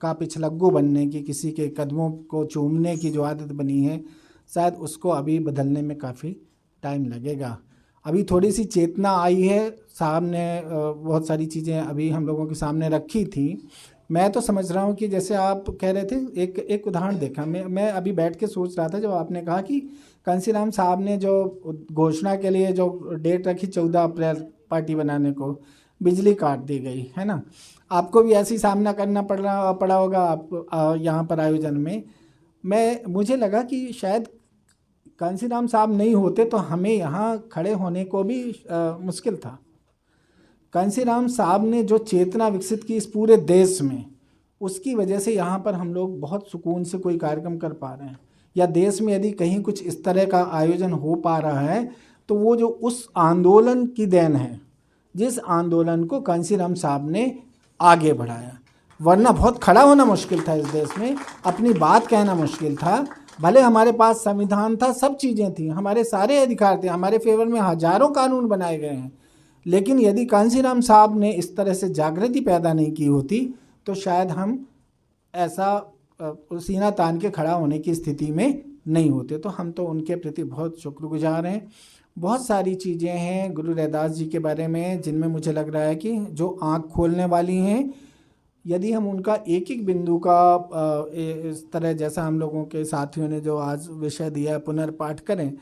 का पिछलग्गू बनने की, किसी के कदमों को चूमने की जो आदत बनी है, शायद उसको अभी बदलने में काफ़ी टाइम लगेगा। अभी थोड़ी सी चेतना आई है, साहब ने बहुत सारी चीज़ें अभी हम लोगों के सामने रखी थी। मैं तो समझ रहा हूँ कि जैसे आप कह रहे थे, एक उदाहरण देखा, मैं अभी बैठ के सोच रहा था जब आपने कहा कि कांसीराम साहब ने जो घोषणा के लिए जो डेट रखी 14 अप्रैल पार्टी बनाने को, बिजली काट दी गई, है ना। आपको भी ऐसी सामना करना पड़ा होगा आप यहाँ पर आयोजन में। मुझे लगा कि शायद कांसीराम साहब नहीं होते तो हमें यहाँ खड़े होने को भी मुश्किल था। कांसीराम साहब ने जो चेतना विकसित की इस पूरे देश में, उसकी वजह से यहाँ पर हम लोग बहुत सुकून से कोई कार्यक्रम कर पा रहे हैं, या देश में यदि कहीं कुछ इस तरह का आयोजन हो पा रहा है तो वो जो उस आंदोलन की देन है, जिस आंदोलन को कांसीराम साहब ने आगे बढ़ाया। वरना बहुत खड़ा होना मुश्किल था इस देश में, अपनी बात कहना मुश्किल था। भले हमारे पास संविधान था, सब चीज़ें थी, हमारे सारे अधिकार थे, हमारे फेवर में हजारों कानून बनाए गए हैं, लेकिन यदि कांसीराम साहब ने इस तरह से जागृति पैदा नहीं की होती तो शायद हम ऐसा सीना तान के खड़ा होने की स्थिति में नहीं होते। तो हम तो उनके प्रति बहुत शुक्रगुजार हैं। बहुत सारी चीज़ें हैं गुरु रैदास जी के बारे में जिनमें मुझे लग रहा है कि जो आँख खोलने वाली हैं। यदि हम उनका एक एक बिंदु का इस तरह जैसा हम लोगों के साथियों ने जो आज विषय दिया पुनर्पाठ करें,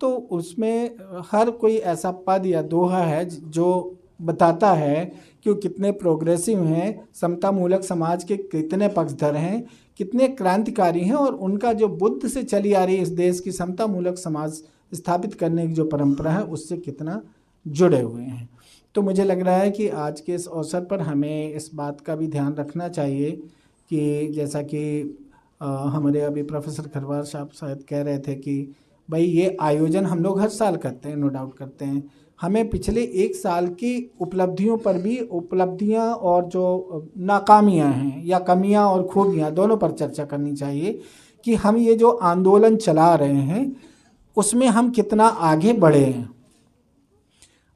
तो उसमें हर कोई ऐसा पद या दोहा है जो बताता है कि वो कितने प्रोग्रेसिव हैं, समतामूलक समाज के कितने पक्षधर हैं, कितने क्रांतिकारी हैं, और उनका जो बुद्ध से चली आ रही इस देश की समतामूलक समाज स्थापित करने की जो परंपरा है उससे कितना जुड़े हुए हैं। तो मुझे लग रहा है कि आज के इस अवसर पर हमें इस बात का भी ध्यान रखना चाहिए कि जैसा कि हमारे अभी प्रोफेसर खरवार साहब शायद कह रहे थे कि भाई ये आयोजन हम लोग हर साल करते हैं, नो डाउट करते हैं, हमें पिछले एक साल की उपलब्धियों पर भी, उपलब्धियां और जो नाकामियां हैं या कमियां और खूबियां दोनों पर चर्चा करनी चाहिए कि हम ये जो आंदोलन चला रहे हैं उसमें हम कितना आगे बढ़े हैं,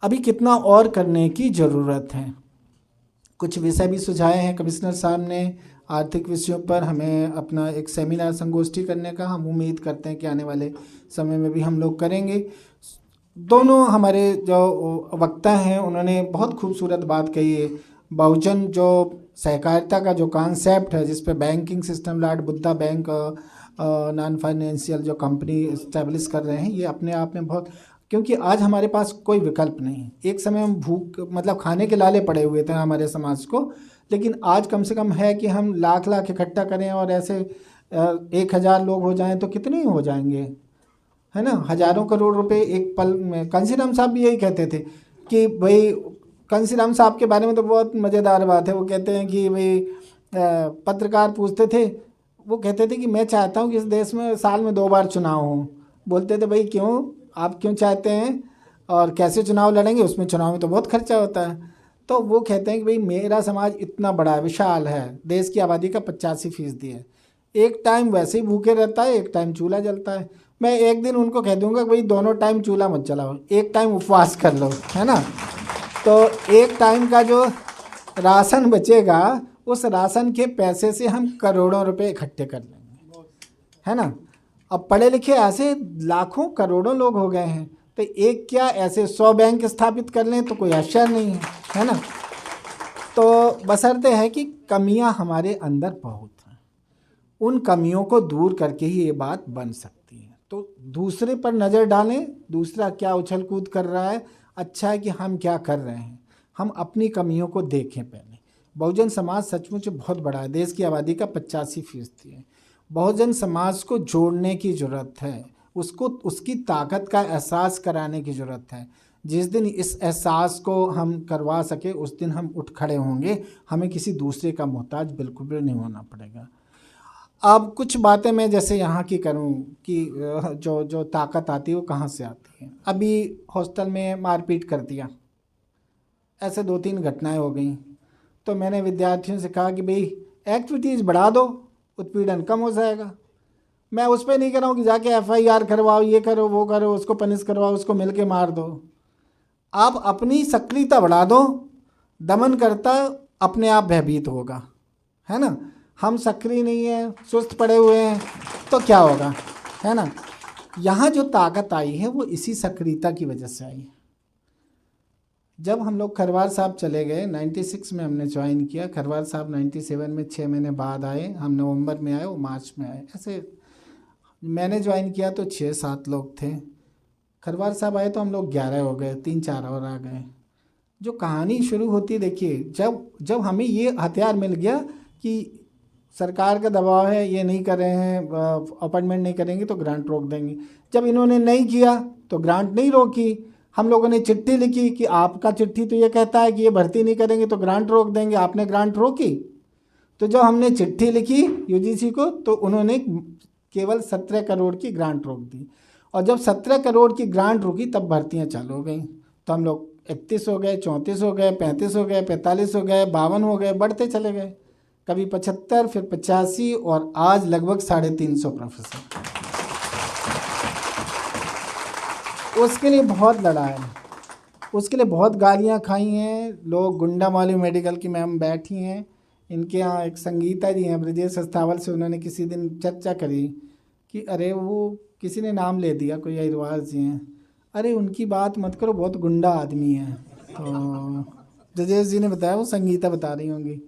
अभी कितना और करने की ज़रूरत है। कुछ विषय भी सुझाए हैं कमिश्नर साहब ने, आर्थिक विषयों पर हमें अपना एक सेमिनार संगोष्ठी करने का हम उम्मीद करते हैं कि आने वाले समय में भी हम लोग करेंगे। दोनों हमारे जो वक्ता हैं उन्होंने बहुत खूबसूरत बात कही है। बहुजन जो सहकारिता का जो कॉन्सेप्ट है, जिस पे banking system Lord Buddha bank non financial जो कंपनी इस्टेब्लिश कर रहे हैं, ये अपने आप में बहुत, क्योंकि आज हमारे पास कोई विकल्प नहीं है। एक समय हम भूख मतलब खाने के लाले पड़े हुए थे हमारे समाज को, लेकिन आज कम से कम है कि हम लाख लाख इकट्ठा करें और ऐसे 1,000 लोग हो जाएं तो कितने हो जाएंगे, है ना, हजारों करोड़ रुपए एक पल में। कांसीराम साहब भी यही कहते थे कि भाई, कांसीराम साहब के बारे में तो बहुत मज़ेदार बात है। वो कहते हैं कि भाई पत्रकार पूछते थे, वो कहते थे कि मैं चाहता हूँ कि इस देश में साल में 2 बार चुनाव हो। बोलते थे भाई क्यों, आप क्यों चाहते हैं और कैसे चुनाव लड़ेंगे, उसमें चुनाव में तो बहुत खर्चा होता है। तो वो कहते हैं कि भाई मेरा समाज इतना बड़ा है, विशाल है, देश की आबादी का 85% है, एक टाइम वैसे ही भूखे रहता है, एक टाइम चूल्हा जलता है। मैं एक दिन उनको कह दूंगा भाई दोनों टाइम चूल्हा मत जलाओ, एक टाइम उपवास कर लो, है ना। तो एक टाइम का जो राशन बचेगा, उस राशन के पैसे से हम करोड़ों रुपए इकट्ठे कर लेंगे, है ना। अब पढ़े लिखे ऐसे लाखों करोड़ों लोग हो गए हैं, तो एक क्या ऐसे 100 बैंक स्थापित कर लें तो कोई आश्चर्य नहीं है ना। तो बशर्ते है कि कमियां हमारे अंदर बहुत हैं, उन कमियों को दूर करके ही ये बात बन सकती है। तो दूसरे पर नज़र डालें, दूसरा क्या उछल कूद कर रहा है, अच्छा है कि हम क्या कर रहे हैं, हम अपनी कमियों को देखें पहले। बहुजन समाज सचमुच बहुत बड़ा है, देश की आबादी का 85% है। बहुजन समाज को जोड़ने की ज़रूरत है, उसको उसकी ताकत का एहसास कराने की ज़रूरत है। जिस दिन इस एहसास को हम करवा सके उस दिन हम उठ खड़े होंगे, हमें किसी दूसरे का मोहताज बिल्कुल भी नहीं होना पड़ेगा। अब कुछ बातें मैं जैसे यहाँ की करूँ कि जो जो ताकत आती है वो कहाँ से आती है। अभी हॉस्टल में मारपीट कर दिया, ऐसे 2-3 घटनाएं हो गई, तो मैंने विद्यार्थियों से कहा कि भाई एक्टिविटीज़ बढ़ा दो, उत्पीड़न कम हो जाएगा। मैं उस पर नहीं कह रहा हूँ कि जाके FIR करवाओ, ये करो वो करो, उसको पनिश करवाओ, उसको मिल के मार दो। आप अपनी सक्रियता बढ़ा दो, दमन करता अपने आप भयभीत होगा, है ना। हम सक्रिय नहीं हैं, सुस्त पड़े हुए हैं, तो क्या होगा, है ना। यहाँ जो ताकत आई है वो इसी सक्रियता की वजह से आई है। जब हम लोग खरवार साहब चले गए, 96 में हमने ज्वाइन किया, खरवार साहब 97 में 6 महीने बाद आए, हम नवंबर में आए, वो मार्च में आए। ऐसे मैंने ज्वाइन किया तो 6-7 लोग थे, खरवार साहब आए तो हम लोग 11 हो गए, 3-4 और आ गए। जो कहानी शुरू होती, देखिए, जब हमें ये हथियार मिल गया कि सरकार का दबाव है, ये नहीं कर रहे हैं, अपॉइंटमेंट नहीं करेंगे तो ग्रांट रोक देंगे। जब इन्होंने नहीं किया तो ग्रांट नहीं रोकी, हम लोगों ने चिट्ठी लिखी कि आपका चिट्ठी तो ये कहता है कि ये भर्ती नहीं करेंगे तो ग्रांट रोक देंगे, आपने ग्रांट रोकी। तो जब हमने चिट्ठी लिखी UGC को तो उन्होंने केवल 17 करोड़ की ग्रांट रोक दी, और जब 17 करोड़ की ग्रांट रुकी तब भर्तियाँ चालू हो गई। तो हम लोग 31 हो गए, 34 हो गए, 35 हो गए, 45 हो गए, 52 हो गए, बढ़ते चले गए, कभी 75, फिर 85 और आज लगभग 350 प्रोफेसर। उसके लिए बहुत लड़ा है, उसके लिए बहुत गालियाँ खाई हैं लोग। गुंडा मौली मेडिकल की मैम बैठी हैं, इनके यहाँ एक संगीता जी हैं ब्रजेश अस्तावल से, उन्होंने किसी दिन चर्चा करी कि अरे वो किसी ने नाम ले दिया, कोई अहिरवाज जी हैं, अरे उनकी बात मत करो, बहुत गुंडा आदमी है। तो ब्रजेश जी ने बताया, वो संगीता बता रही होंगी।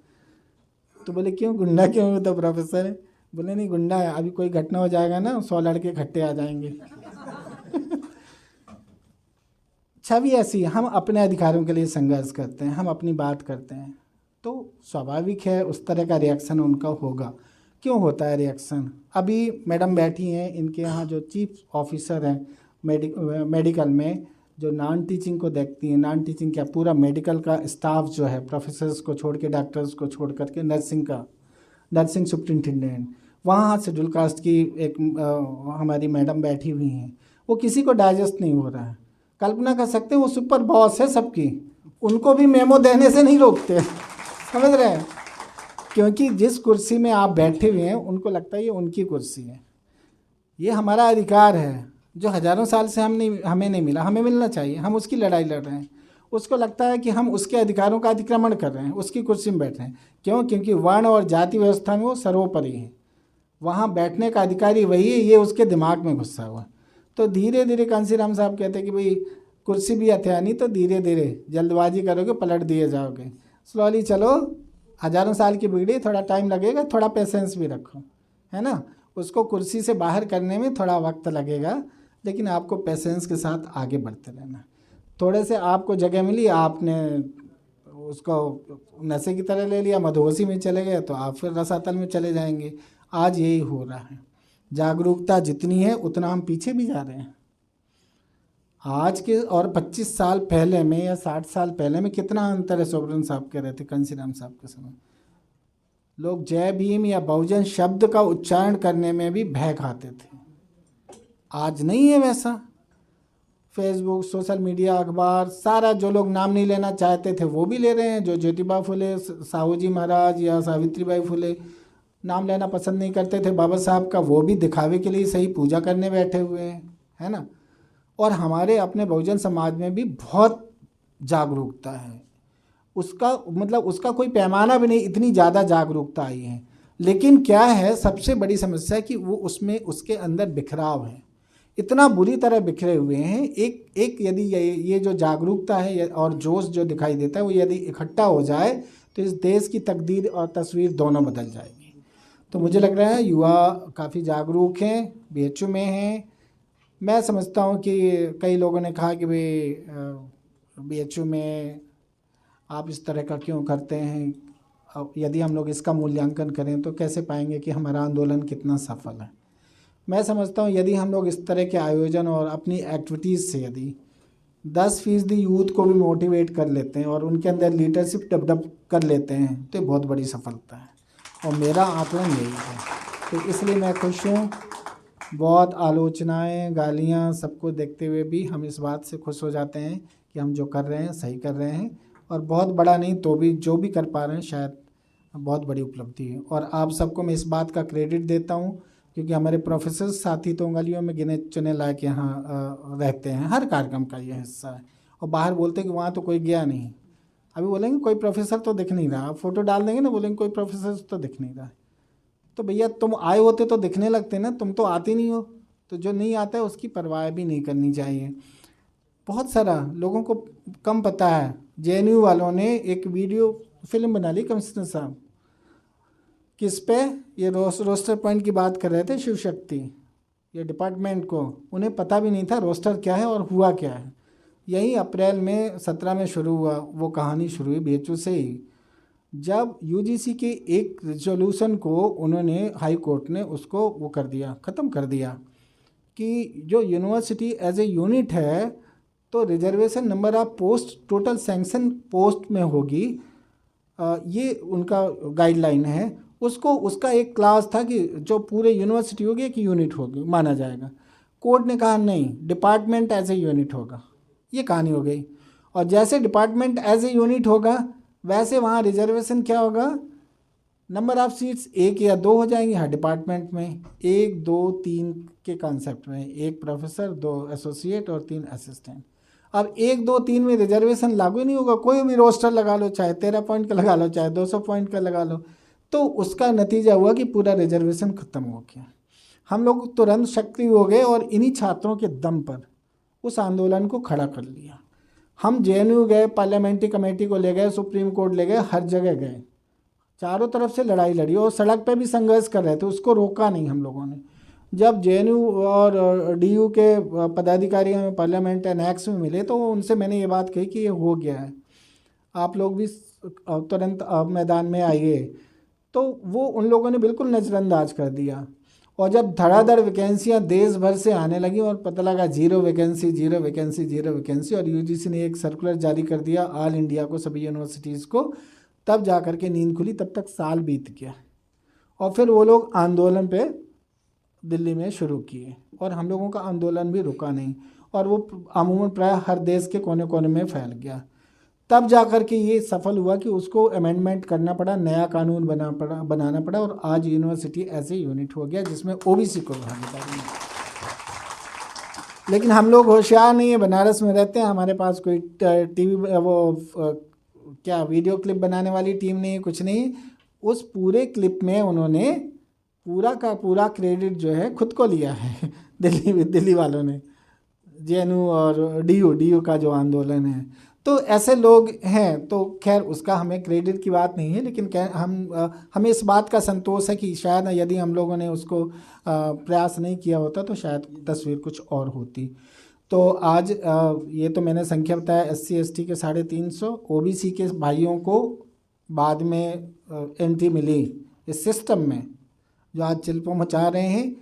तो बोले क्यों, गुंडा क्यों, तो प्रोफेसर है। बोले नहीं गुंडा है, अभी कोई घटना हो जाएगा ना 100 लड़के इकट्ठे आ जाएंगे। छवि ऐसी, हम अपने अधिकारों के लिए संघर्ष करते हैं, हम अपनी बात करते हैं, तो स्वाभाविक है उस तरह का रिएक्शन उनका होगा। क्यों होता है रिएक्शन? अभी मैडम बैठी हैं, इनके यहाँ जो चीफ ऑफिसर हैं मेडिकल में, जो नॉन टीचिंग को देखती हैं, नॉन टीचिंग क्या, पूरा मेडिकल का स्टाफ जो है, प्रोफेसर्स को छोड़ के, डॉक्टर्स को छोड़ करके, नर्सिंग सुप्रिंटेंडेंट, वहाँ शेड्यूल कास्ट की एक हमारी मैडम बैठी हुई हैं, वो किसी को डाइजेस्ट नहीं हो रहा है। कल्पना कर सकते हैं, वो सुपर बॉस है सबकी, उनको भी मेमो देने से नहीं रोकते, समझ रहे हैं, क्योंकि जिस कुर्सी में आप बैठे हुए हैं उनको लगता है ये उनकी कुर्सी है, ये हमारा अधिकार है जो हज़ारों साल से हमें नहीं मिला, हमें मिलना चाहिए, हम उसकी लड़ाई लड़ रहे हैं। उसको लगता है कि हम उसके अधिकारों का अतिक्रमण कर रहे हैं, उसकी कुर्सी में बैठ रहे हैं। क्यों? क्योंकि वर्ण और जाति व्यवस्था में वो सर्वोपरि है, वहाँ बैठने का अधिकारी वही है, ये उसके दिमाग में घुसा हुआ। तो धीरे धीरे कांसीराम साहब कहते हैं कि भाई कुर्सी भी हथियानी, तो धीरे धीरे जल्दबाजी करोगे पलट दिए जाओगे, स्लोली चलो, हजारों साल की बिगड़ी, थोड़ा टाइम लगेगा, थोड़ा पेशेंस भी रखो, है ना। उसको कुर्सी से बाहर करने में थोड़ा वक्त लगेगा, लेकिन आपको पेशेंस के साथ आगे बढ़ते रहना। थोड़े से आपको जगह मिली, आपने उसको नशे की तरह ले लिया, मधोसी में चले गए, तो आप फिर रसातल में चले जाएंगे। आज यही हो रहा है। जागरूकता जितनी है उतना हम पीछे भी जा रहे हैं। आज के और 25 साल पहले में या 60 साल पहले में कितना अंतर है। सोबरन साहब कह रहे थे कांसीराम साहब के समय, लोग जय भीम या बहुजन शब्द का उच्चारण करने में भी भय खाते थे। आज नहीं है वैसा। फेसबुक, सोशल मीडिया, अखबार, सारा जो लोग नाम नहीं लेना चाहते थे वो भी ले रहे हैं। जो ज्योतिबा फुले, साहू जी महाराज या सावित्रीबाई फुले नाम लेना पसंद नहीं करते थे बाबा साहब का, वो भी दिखावे के लिए सही पूजा करने बैठे हुए हैं, है ना। और हमारे अपने बहुजन समाज में भी बहुत जागरूकता है, उसका मतलब उसका कोई पैमाना भी नहीं, इतनी ज़्यादा जागरूकता आई है। लेकिन क्या है सबसे बड़ी समस्या कि वो उसमें उसके अंदर बिखराव है, इतना बुरी तरह बिखरे हुए हैं। एक यदि ये जो जागरूकता है और जोश जो दिखाई देता है वो यदि इकट्ठा हो जाए तो इस देश की तकदीर और तस्वीर दोनों बदल जाएगी। तो मुझे लग रहा है युवा काफ़ी जागरूक हैं, बीएचयू में हैं। मैं समझता हूँ कि कई लोगों ने कहा कि भाई बीएचयू में आप इस तरह का क्यों करते हैं। अब यदि हम लोग इसका मूल्यांकन करें तो कैसे पाएंगे कि हमारा आंदोलन कितना सफल है। मैं समझता हूँ यदि हम लोग इस तरह के आयोजन और अपनी एक्टिविटीज़ से यदि 10% यूथ को भी मोटिवेट कर लेते हैं और उनके अंदर लीडरशिप डेवलप कर लेते हैं तो बहुत बड़ी सफलता है, और मेरा आकलन यही है। तो इसलिए मैं खुश हूँ। बहुत आलोचनाएं, गालियाँ, सबको देखते हुए भी हम इस बात से खुश हो जाते हैं कि हम जो कर रहे हैं सही कर रहे हैं, और बहुत बड़ा नहीं तो भी जो भी कर पा रहे हैं शायद बहुत बड़ी उपलब्धि है। और आप सबको मैं इस बात का क्रेडिट देता हूँ क्योंकि हमारे प्रोफेसर साथी तो उंगलियों में गिने चुने लायक यहाँ रहते हैं, हर कार्यक्रम का ये हिस्सा है। और बाहर बोलते हैं कि वहाँ तो कोई गया नहीं, अभी बोलेंगे कोई प्रोफेसर तो दिख नहीं रहा, आप फोटो डाल देंगे ना, बोलेंगे कोई प्रोफेसर तो दिख नहीं रहा। तो भैया तुम आए होते तो दिखने लगते ना, तुम तो आते नहीं हो। तो जो नहीं आता है उसकी परवाह भी नहीं करनी चाहिए। बहुत सारा लोगों को कम पता है, जेएनयू वालों ने एक वीडियो फिल्म बना ली कमिश्नर साहब, किस पे, ये रोस्टर पॉइंट की बात कर रहे थे, शिव शक्ति ये डिपार्टमेंट को, उन्हें पता भी नहीं था रोस्टर क्या है और हुआ क्या है। यही अप्रैल में 17 में शुरू हुआ, वो कहानी शुरू हुई बीएचयू से ही, जब यूजीसी के एक रिजोल्यूशन को उन्होंने, हाई कोर्ट ने उसको वो कर दिया, ख़त्म कर दिया कि जो यूनिवर्सिटी एज ए यूनिट है तो reservation number of post total sanction post में होगी, ये उनका गाइडलाइन है। उसको उसका एक क्लास था कि जो पूरे यूनिवर्सिटी होगी एक यूनिट होगी माना जाएगा। कोर्ट ने कहा नहीं, डिपार्टमेंट एज ए यूनिट होगा, ये कहानी हो गई। और जैसे डिपार्टमेंट एज ए यूनिट होगा वैसे वहाँ रिजर्वेशन क्या होगा, नंबर ऑफ सीट्स 1 या 2 हो जाएंगी हर डिपार्टमेंट में, 1 2 3 के कॉन्सेप्ट में, 1 प्रोफेसर, 2 एसोसिएट और 3 असिस्टेंट। अब 1 2 3 में रिजर्वेशन लागू ही नहीं होगा, कोई भी रोस्टर लगा लो, चाहे 13 पॉइंट का लगा लो, चाहे 200 पॉइंट का लगा लो। तो उसका नतीजा हुआ कि पूरा रिजर्वेशन ख़त्म हो गया। हम लोग तुरंत सक्रिय हो गए और इन्हीं छात्रों के दम पर उस आंदोलन को खड़ा कर लिया। हम जेएनयू गए, पार्लियामेंट्री कमेटी को ले गए, सुप्रीम कोर्ट ले गए, हर जगह गए, चारों तरफ से लड़ाई लड़ी और सड़क पे भी संघर्ष कर रहे थे, उसको रोका नहीं हम लोगों ने। जब जेएनयू और डीयू के पदाधिकारी हमें पार्लियामेंट एनेक्स में मिले तो उनसे मैंने ये बात कही कि ये हो गया है, आप लोग भी तुरंत मैदान में आइए। तो वो उन लोगों ने बिल्कुल नज़रअंदाज कर दिया। और जब धड़ाधड़ वैकेंसियाँ देश भर से आने लगी और पता लगा 0 वैकेंसी 0 वैकेंसी 0 वैकेंसी, और यूजीसी ने एक सर्कुलर जारी कर दिया ऑल इंडिया को, सभी यूनिवर्सिटीज़ को, तब जा कर के नींद खुली। तब तक साल बीत गया और फिर वो लोग आंदोलन पे दिल्ली में शुरू किए और हम लोगों का आंदोलन भी रुका नहीं, और वो अमूमन प्राय हर देश के कोने कोने में फैल गया। तब जा कर के ये सफल हुआ कि उसको अमेंडमेंट करना पड़ा, नया कानून बनाना पड़ा, और आज यूनिवर्सिटी ऐसे यूनिट हो गया जिसमें ओबीसी को भागीदारी है। लेकिन हम लोग होशियार नहीं है, बनारस में रहते हैं, हमारे पास कोई टीवी क्या वीडियो क्लिप बनाने वाली टीम नहीं है, कुछ नहीं। उस पूरे क्लिप में उन्होंने पूरा का पूरा क्रेडिट जो है खुद को लिया है दिल्ली वालों ने, जेएनयू और डीयू का जो आंदोलन है। तो ऐसे लोग हैं, तो खैर उसका हमें क्रेडिट की बात नहीं है, लेकिन हमें इस बात का संतोष है कि शायद यदि हम लोगों ने उसको प्रयास नहीं किया होता तो शायद तस्वीर कुछ और होती। तो आज ये तो मैंने संख्या बताया, SC ST के 350, OBC के भाइयों को बाद में एंट्री मिली इस सिस्टम में, जो आज चिल्पो मचा रहे हैं।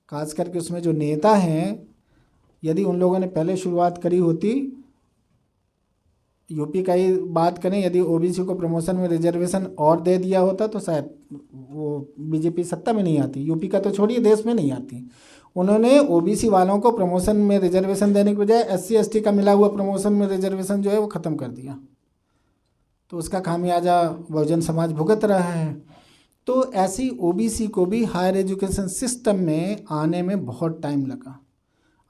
खास करके उसमें जो नेता हैं, यदि उन लोगों ने पहले शुरुआत करी होती, यूपी का ही बात करें, यदि OBC को प्रमोशन में रिजर्वेशन और दे दिया होता तो शायद वो बीजेपी सत्ता में नहीं आती। यूपी का तो छोड़िए, देश में नहीं आती। उन्होंने OBC वालों को प्रमोशन में रिजर्वेशन देने के बजाय SC ST का मिला हुआ प्रमोशन में रिजर्वेशन जो है वो ख़त्म कर दिया। तो उसका खामियाजा बहुजन समाज भुगत रहा है। तो ऐसी OBC को भी हायर एजुकेशन सिस्टम में आने में बहुत टाइम लगा।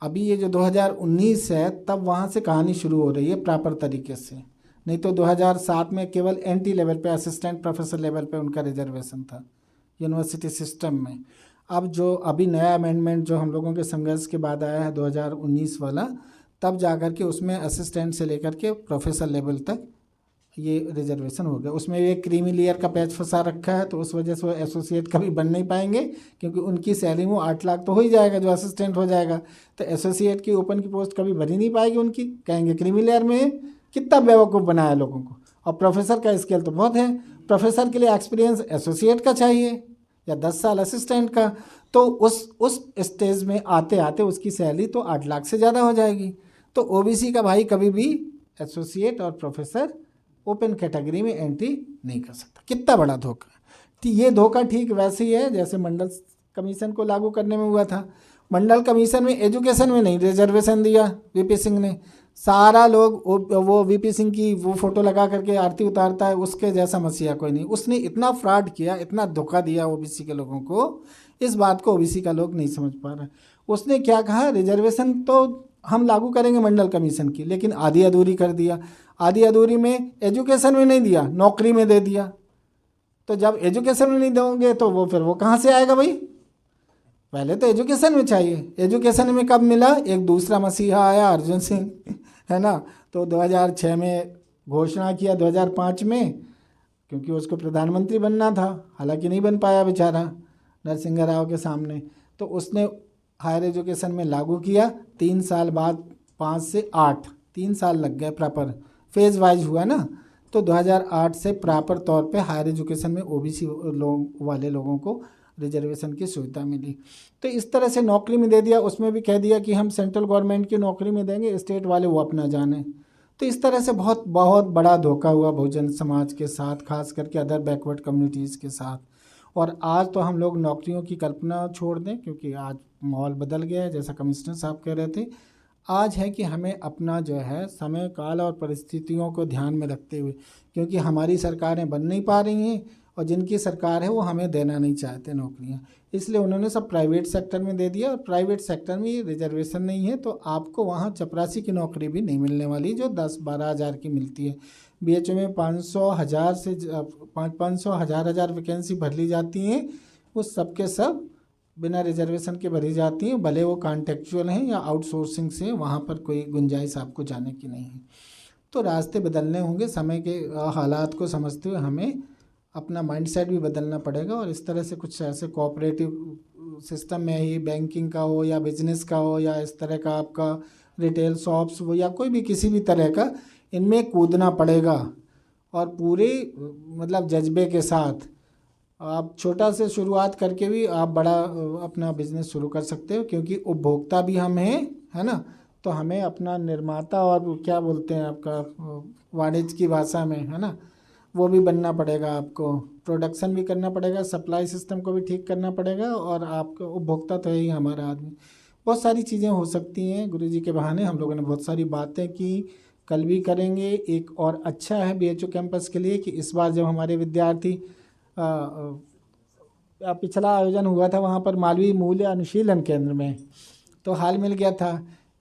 अभी ये जो 2019 है, तब वहाँ से कहानी शुरू हो रही है प्रॉपर तरीके से। नहीं तो 2007 में केवल NT लेवल पे, असिस्टेंट प्रोफेसर लेवल पे उनका रिजर्वेशन था यूनिवर्सिटी सिस्टम में। अब जो अभी नया अमेंडमेंट जो हम लोगों के संघर्ष के बाद आया है 2019 वाला, तब जाकर के उसमें असिस्टेंट से लेकर के प्रोफेसर लेवल तक ये रिजर्वेशन हो गया। उसमें ये क्रीमी लेयर का पैच फंसा रखा है, तो उस वजह से वो एसोसिएट कभी बन नहीं पाएंगे, क्योंकि उनकी सैलरी वो 8 लाख तो हो ही जाएगा जो असिस्टेंट हो जाएगा। तो एसोसिएट की ओपन की पोस्ट कभी भरी नहीं पाएगी उनकी, कहेंगे क्रीमी लेयर में कितना बेवकूफ़ बनाया लोगों को। और प्रोफेसर का स्केल तो बहुत है, प्रोफेसर के लिए एक्सपीरियंस एसोसिएट का चाहिए या 10 साल असिस्टेंट का। तो उस स्टेज में आते आते उसकी सैलरी तो 8 लाख से ज़्यादा हो जाएगी। तो OBC का भाई कभी भी एसोसिएट और प्रोफेसर ओपन कैटेगरी में एंट्री नहीं कर सकता। कितना बड़ा धोखा। तो ये धोखा ठीक वैसे ही है जैसे मंडल कमीशन को लागू करने में हुआ था। मंडल कमीशन में एजुकेशन में नहीं रिजर्वेशन दिया VP सिंह ने। सारा लोग वो VP सिंह की वो फ़ोटो लगा करके आरती उतारता है, उसके जैसा मसीहा कोई नहीं। उसने इतना फ्रॉड किया, इतना धोखा दिया OBC के लोगों को, इस बात को OBC का लोग नहीं समझ पा रहे। उसने क्या कहा, रिजर्वेशन तो हम लागू करेंगे मंडल कमीशन की, लेकिन आधी अधूरी कर दिया। आधी अधूरी में एजुकेशन में नहीं दिया, नौकरी में दे दिया। तो जब एजुकेशन में नहीं दोगे तो वो फिर वो कहाँ से आएगा भाई? पहले तो एजुकेशन में चाहिए। एजुकेशन में कब मिला? एक दूसरा मसीहा आया, अर्जुन सिंह, है ना। तो 2006 में घोषणा किया, 2005 में, क्योंकि उसको प्रधानमंत्री बनना था, हालांकि नहीं बन पाया बेचारा नरसिंह राव के सामने। तो उसने हायर एजुकेशन में लागू किया। 3 साल बाद 5 से 8 3 साल लग गए, प्रॉपर फेज वाइज हुआ ना। तो 2008 से प्रॉपर तौर पे हायर एजुकेशन में OBC वाले लोगों को रिजर्वेशन की सुविधा मिली। तो इस तरह से नौकरी में दे दिया। उसमें भी कह दिया कि हम सेंट्रल गवर्नमेंट की नौकरी में देंगे, स्टेट वाले वो अपना जाने। तो इस तरह से बहुत बहुत बड़ा धोखा हुआ बहुजन समाज के साथ, खास करके अदर बैकवर्ड कम्युनिटीज़ के साथ। और आज तो हम लोग नौकरियों की कल्पना छोड़ दें, क्योंकि आज माहौल बदल गया है, जैसा कमिश्नर साहब कह रहे थे। आज है कि हमें अपना जो है समय काल और परिस्थितियों को ध्यान में रखते हुए, क्योंकि हमारी सरकारें बन नहीं पा रही हैं और जिनकी सरकार है वो हमें देना नहीं चाहते नौकरियां, इसलिए उन्होंने सब प्राइवेट सेक्टर में दे दिया। और प्राइवेट सेक्टर में ये रिजर्वेशन नहीं है, तो आपको वहाँ चपरासी की नौकरी भी नहीं मिलने वाली जो 10-12 हज़ार की मिलती है। BHO में 500,000 से 500 हज़ार वैकेंसी भर ली जाती हैं, वो सब के सब बिना रिजर्वेशन के भरी जाती हैं, भले वो कॉन्ट्रेक्चुअल हैं या आउटसोर्सिंग से, वहाँ पर कोई गुंजाइश आपको जाने की नहीं है। तो रास्ते बदलने होंगे, समय के हालात को समझते हुए हमें अपना माइंडसेट भी बदलना पड़ेगा। और इस तरह से कुछ ऐसे कोऑपरेटिव सिस्टम में ही, बैंकिंग का हो या बिजनेस का हो या इस तरह का आपका रिटेल शॉप्स हो या कोई भी किसी भी तरह का, इनमें कूदना पड़ेगा। और पूरे मतलब जज्बे के साथ आप छोटा से शुरुआत करके भी आप बड़ा अपना बिजनेस शुरू कर सकते हो, क्योंकि उपभोक्ता भी हम हैं, है ना। तो हमें अपना निर्माता और क्या बोलते हैं आपका वाणिज्य की भाषा में, है ना, वो भी बनना पड़ेगा। आपको प्रोडक्शन भी करना पड़ेगा, सप्लाई सिस्टम को भी ठीक करना पड़ेगा, और आपका उपभोक्ता तो है ही हमारा आदमी। बहुत सारी चीज़ें हो सकती हैं गुरुजी के बहाने। हम लोगों ने बहुत सारी बातें की, कल भी करेंगे। एक और अच्छा है BHO कैंपस के लिए कि इस बार जब हमारे विद्यार्थी पिछला आयोजन हुआ था वहाँ पर मालवीय मूल्य अनुशीलन केंद्र में, तो हाल मिल गया था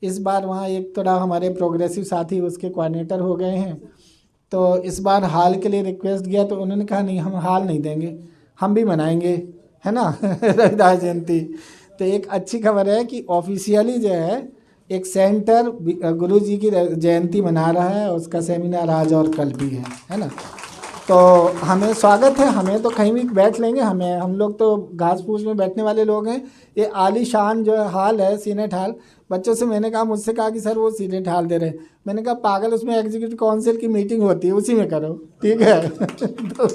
इस बार वहाँ एक थोड़ा हमारे प्रोग्रेसिव साथी उसके कोऑर्डिनेटर हो गए हैं, तो इस बार हॉल के लिए रिक्वेस्ट किया तो उन्होंने कहा नहीं हम हॉल नहीं देंगे, हम भी मनाएंगे, है ना रविदास जयंती। तो एक अच्छी खबर है कि ऑफिशियली जो है एक सेंटर गुरु जी की जयंती मना रहा है, उसका सेमिनार आज और कल भी है ना। तो हमें स्वागत है, हमें तो कहीं भी बैठ लेंगे, हमें हम लोग तो घास फूस में बैठने वाले लोग हैं। ये आलीशान जो हाल है सीनेट हाल, बच्चों से मैंने कहा, मुझसे कहा कि सर वो सीनेट हाल दे रहे, मैंने कहा पागल उसमें एग्जीक्यूटिव काउंसिल की मीटिंग होती है, उसी में करो, ठीक है तो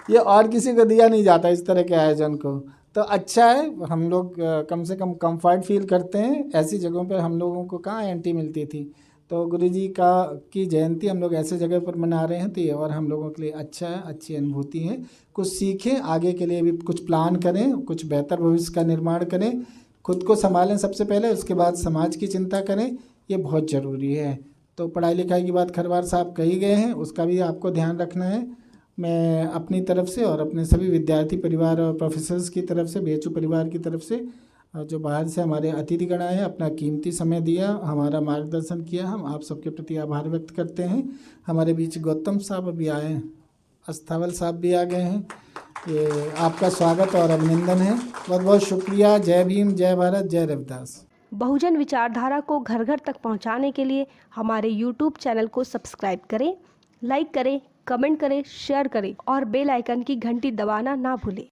ये और किसी को दिया नहीं जाता इस तरह के आयोजन को। तो अच्छा है, हम लोग कम से कम कंफर्ट फील करते हैं, ऐसी जगहों पर हम लोगों को कहाँ एंटी मिलती थी। तो गुरु जी की जयंती हम लोग ऐसे जगह पर मना रहे हैं, तो ये और हम लोगों के लिए अच्छा है, अच्छी अनुभूति है। कुछ सीखें, आगे के लिए भी कुछ प्लान करें, कुछ बेहतर भविष्य का निर्माण करें, खुद को संभालें सबसे पहले, उसके बाद समाज की चिंता करें, ये बहुत ज़रूरी है। तो पढ़ाई लिखाई की बात खरवार साहब कही गए हैं, उसका भी आपको ध्यान रखना है। मैं अपनी तरफ से और अपने सभी विद्यार्थी परिवार और प्रोफेसर्स की तरफ से, BHU परिवार की तरफ से, जो बाहर से हमारे अतिथिगण आए हैं, अपना कीमती समय दिया, हमारा मार्गदर्शन किया, हम आप सबके प्रति आभार व्यक्त करते हैं। हमारे बीच गौतम साहब अभी आए हैं, अस्थावल साहब भी आ गए हैं, ये आपका स्वागत और अभिनंदन है, बहुत बहुत शुक्रिया। जय भीम, जय भारत, जय रविदास।
बहुजन विचारधारा को घर घर तक पहुंचाने के लिए हमारे YouTube चैनल को सब्सक्राइब करें, लाइक करें, कमेंट करें, शेयर करें और बेल आइकन की घंटी दबाना ना भूलें।